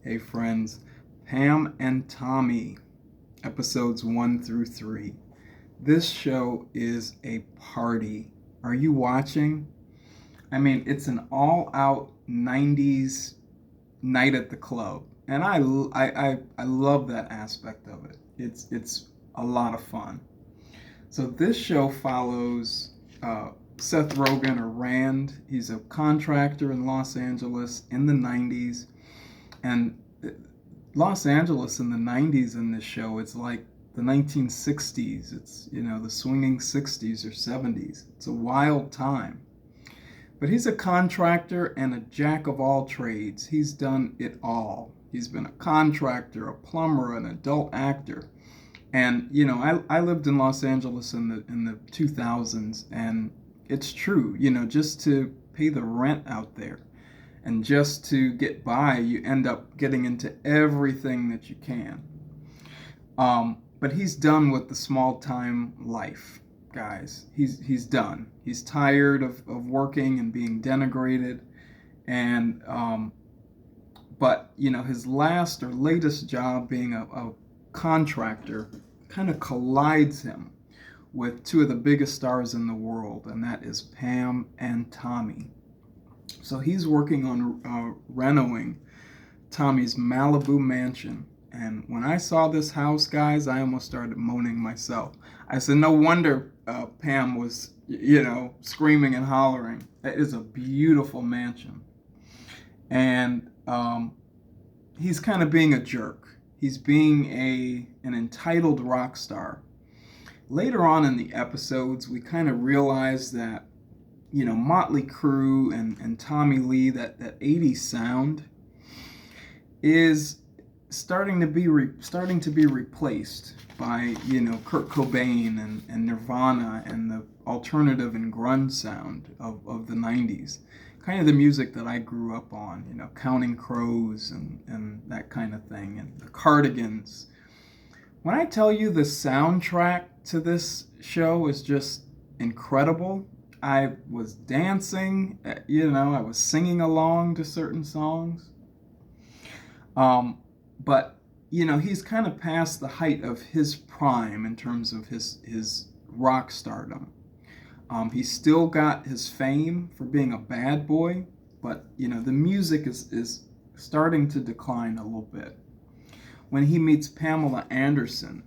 Hey friends, Pam and Tommy, episodes 1 through 3. This show is a party. Are you watching? I mean, it's an all-out 90s night at the club. And I love that aspect of it. It's a lot of fun. So this show follows Seth Rogen, or Rand. He's a contractor in Los Angeles in the 90s. And Los Angeles in the 90s in this show, it's like the 1960s. It's, the swinging 60s or 70s. It's a wild time. But he's a contractor and a jack of all trades. He's done it all. He's been a contractor, a plumber, an adult actor. And, I lived in Los Angeles in the 2000s, and it's true, just to pay the rent out there and just to get by, you end up getting into everything that you can. But he's done with the small time life, guys. He's done. He's tired of working and being denigrated. And but his last or latest job, being a contractor, kind of collides him with two of the biggest stars in the world, and that is Pam and Tommy. So he's working on renovating Tommy's Malibu mansion. And when I saw this house, guys, I almost started moaning myself. I said, no wonder Pam was, screaming and hollering. It is a beautiful mansion. And he's kind of being a jerk. He's being an entitled rock star. Later on in the episodes, we kind of realize that Motley Crue and Tommy Lee, that 80s sound is starting to be replaced by Kurt Cobain and Nirvana and the alternative and grunge sound of the 90s. Kind of the music that I grew up on, Counting Crows and that kind of thing, and the Cardigans. When I tell you the soundtrack to this show is just incredible, I was dancing, I was singing along to certain songs. But, he's kind of past the height of his prime in terms of his rock stardom. He's still got his fame for being a bad boy, but, the music is starting to decline a little bit. When he meets Pamela Anderson,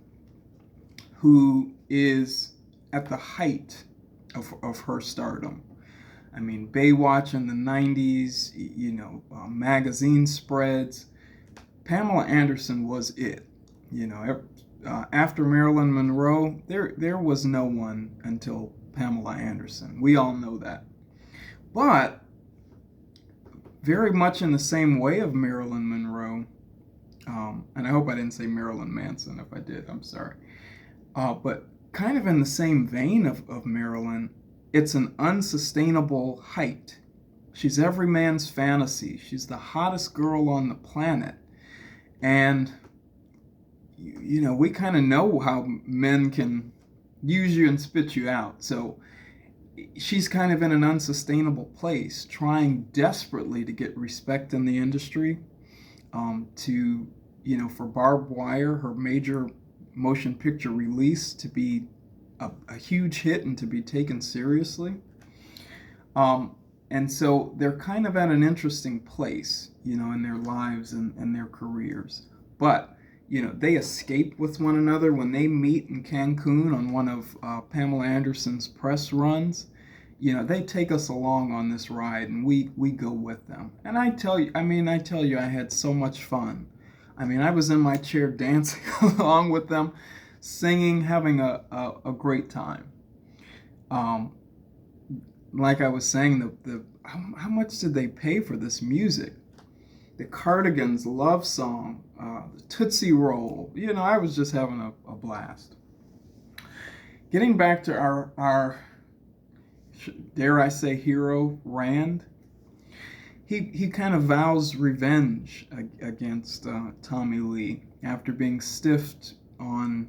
who is at the height of her stardom. I mean, Baywatch in the 90s, magazine spreads. Pamela Anderson was it. After Marilyn Monroe, there was no one until Pamela Anderson. We all know that. But very much in the same way of Marilyn Monroe, and I hope I didn't say Marilyn Manson. If I did, I'm sorry. But kind of in the same vein of Marilyn, it's an unsustainable height. She's every man's fantasy. She's the hottest girl on the planet. And, we kind of know how men can use you and spit you out. So she's kind of in an unsustainable place, trying desperately to get respect in the industry, for Barbed Wire, her major motion picture release, to be a huge hit and to be taken seriously. And so they're kind of at an interesting place, in their lives and their careers. But, they escape with one another when they meet in Cancun on one of Pamela Anderson's press runs. They take us along on this ride, and we go with them. And I tell you, I had so much fun. I was in my chair dancing along with them, singing, having a great time. Like I was saying, how much did they pay for this music? The Cardigans' love song, the Tootsie Roll. I was just having a blast. Getting back to our dare I say, hero, Rand. He kind of vows revenge against Tommy Lee after being stiffed on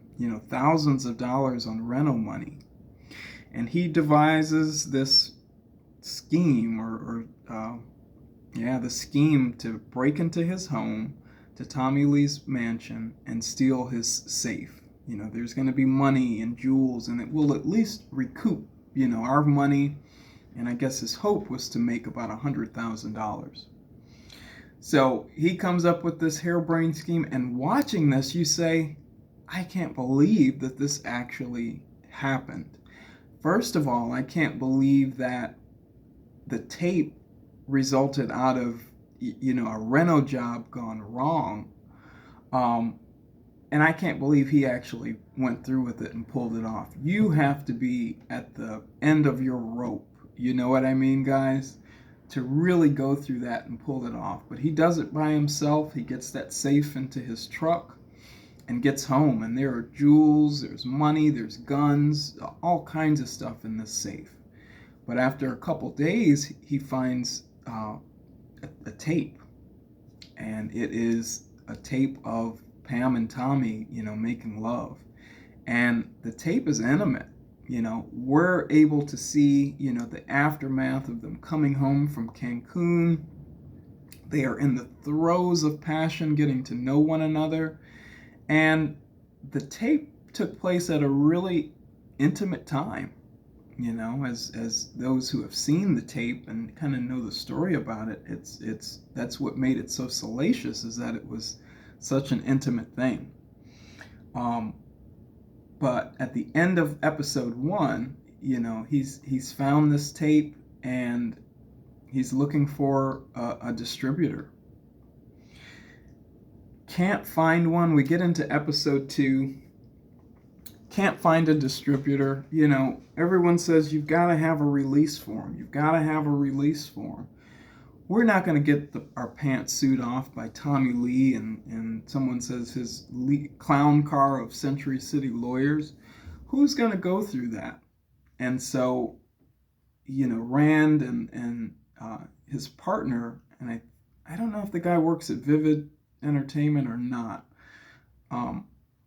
thousands of dollars on reno money, and he devises this scheme the scheme to break into his home, to Tommy Lee's mansion and steal his safe. There's going to be money and jewels, and it will at least recoup, our money. And I guess his hope was to make about $100,000. So he comes up with this harebrained scheme, and watching this, you say, I can't believe that this actually happened. First of all, I can't believe that the tape resulted out of, a reno job gone wrong. And I can't believe he actually went through with it and pulled it off. You have to be at the end of your rope. You know what I mean, guys? To really go through that and pull it off. But he does it by himself. He gets that safe into his truck and gets home. And there are jewels, there's money, there's guns, all kinds of stuff in this safe. But after a couple days, he finds a tape. And it is a tape of Pam and Tommy, making love. And the tape is intimate. We're able to see, the aftermath of them coming home from Cancun. They are in the throes of passion, getting to know one another. And the tape took place at a really intimate time. As those who have seen the tape and kind of know the story about it, that's what made it so salacious, is that it was such an intimate thing. But at the end of episode 1, he's found this tape and he's looking for a distributor. Can't find one. We get into episode 2. Can't find a distributor. Everyone says you've got to have a release form. You've got to have a release form. We're not going to get our pants sued off by Tommy Lee and someone says his clown car of Century City lawyers. Who's going to go through that? And so, Rand and his partner, and I don't know if the guy works at Vivid Entertainment or not,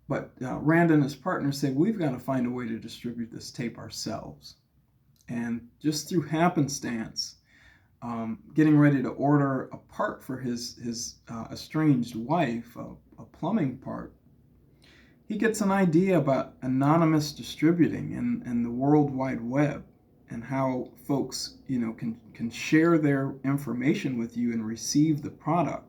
but Rand and his partner say, we've got to find a way to distribute this tape ourselves. And just through happenstance, getting ready to order a part for his estranged wife, a plumbing part, he gets an idea about anonymous distributing and the World Wide Web and how folks, can share their information with you and receive the product.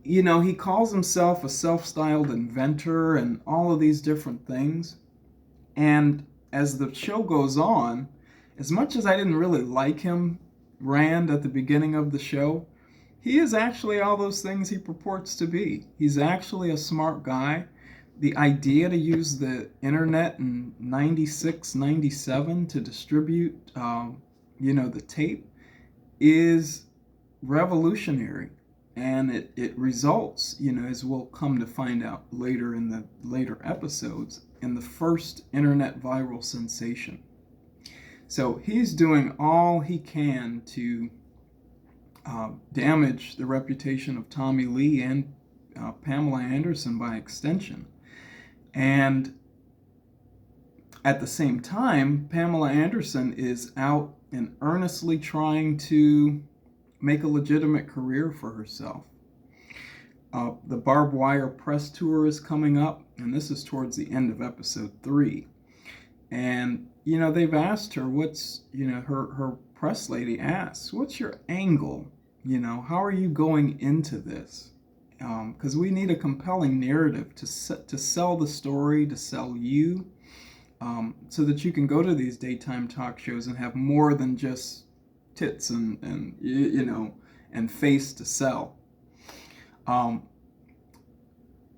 He calls himself a self-styled inventor and all of these different things. And as the show goes on, as much as I didn't really like him, Rand, at the beginning of the show, he is actually all those things he purports to be. He's actually a smart guy. The idea to use the internet in 96, 97 to distribute, the tape is revolutionary. And it results, as we'll come to find out later in the later episodes, in the first internet viral sensation. So he's doing all he can to damage the reputation of Tommy Lee and Pamela Anderson by extension. And at the same time, Pamela Anderson is out and earnestly trying to make a legitimate career for herself. The Barbed Wire press tour is coming up, and this is towards the end of episode 3. And, they've asked her what's, her press lady asks, what's your angle? How are you going into this? Because we need a compelling narrative to sell the story, to sell you, so that you can go to these daytime talk shows and have more than just tits and face to sell.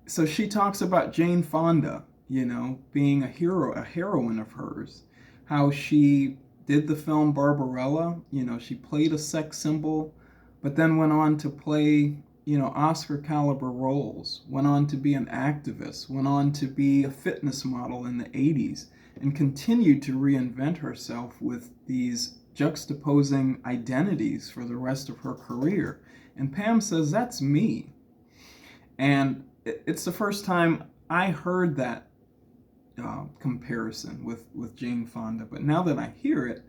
So she talks about Jane Fonda, being a heroine of hers, how she did the film Barbarella, she played a sex symbol, but then went on to play, Oscar caliber roles, went on to be an activist, went on to be a fitness model in the 80s, and continued to reinvent herself with these juxtaposing identities for the rest of her career. And Pam says, that's me. And it's the first time I heard that comparison with Jane Fonda. But now that I hear it,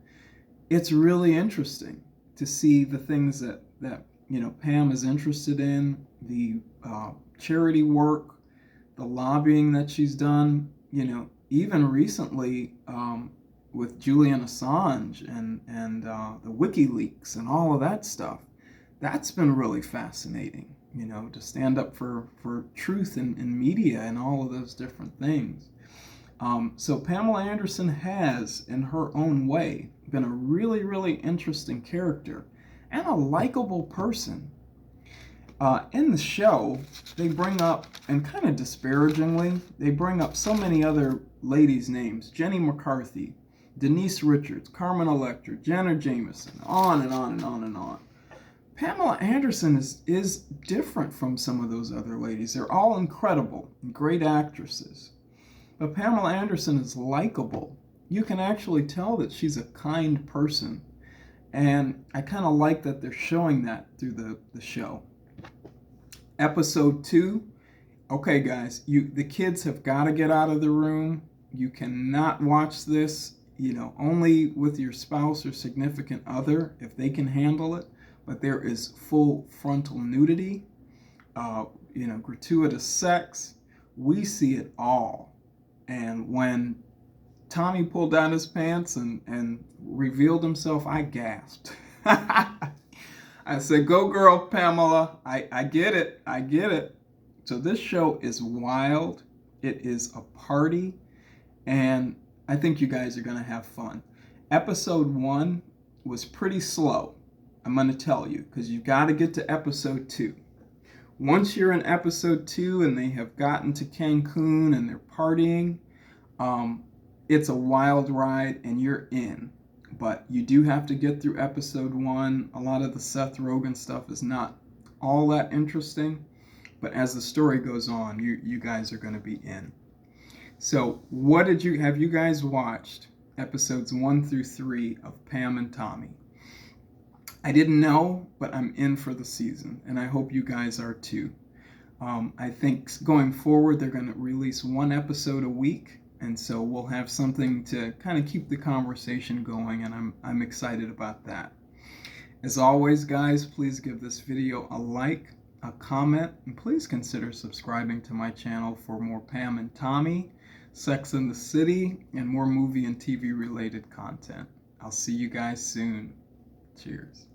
it's really interesting to see the things that Pam is interested in, the charity work, the lobbying that she's done, even recently with Julian Assange and the WikiLeaks and all of that stuff. That's been really fascinating, to stand up for truth in media and all of those different things. So Pamela Anderson has, in her own way, been a really, really interesting character and a likable person. In the show, they bring up, and kind of disparagingly, they bring up so many other ladies' names: Jenny McCarthy, Denise Richards, Carmen Electra, Jenna Jameson, on and on and on and on. Pamela Anderson is different from some of those other ladies. They're all incredible, great actresses. But Pamela Anderson is likable. You can actually tell that she's a kind person. And I kind of like that they're showing that through the show. Episode 2. Okay, guys, the kids have got to get out of the room. You cannot watch this, only with your spouse or significant other if they can handle it. But there is full frontal nudity, gratuitous sex. We see it all. And when Tommy pulled down his pants and revealed himself, I gasped. I said, "Go girl, Pamela. I get it. I get it." So this show is wild. It is a party. And I think you guys are going to have fun. Episode 1 was pretty slow, I'm going to tell you, because you've got to get to episode 2. Once you're in episode 2 and they have gotten to Cancun and they're partying, it's a wild ride and you're in. But you do have to get through episode 1. A lot of the Seth Rogen stuff is not all that interesting. But as the story goes on, you guys are going to be in. So have you guys watched episodes 1 through 3 of Pam and Tommy? I didn't know, but I'm in for the season, and I hope you guys are too. I think going forward, they're going to release 1 episode a week, and so we'll have something to kind of keep the conversation going, and I'm excited about that. As always, guys, please give this video a like, a comment, and please consider subscribing to my channel for more Pam and Tommy, Sex and the City, and more movie and TV related content. I'll see you guys soon. Cheers.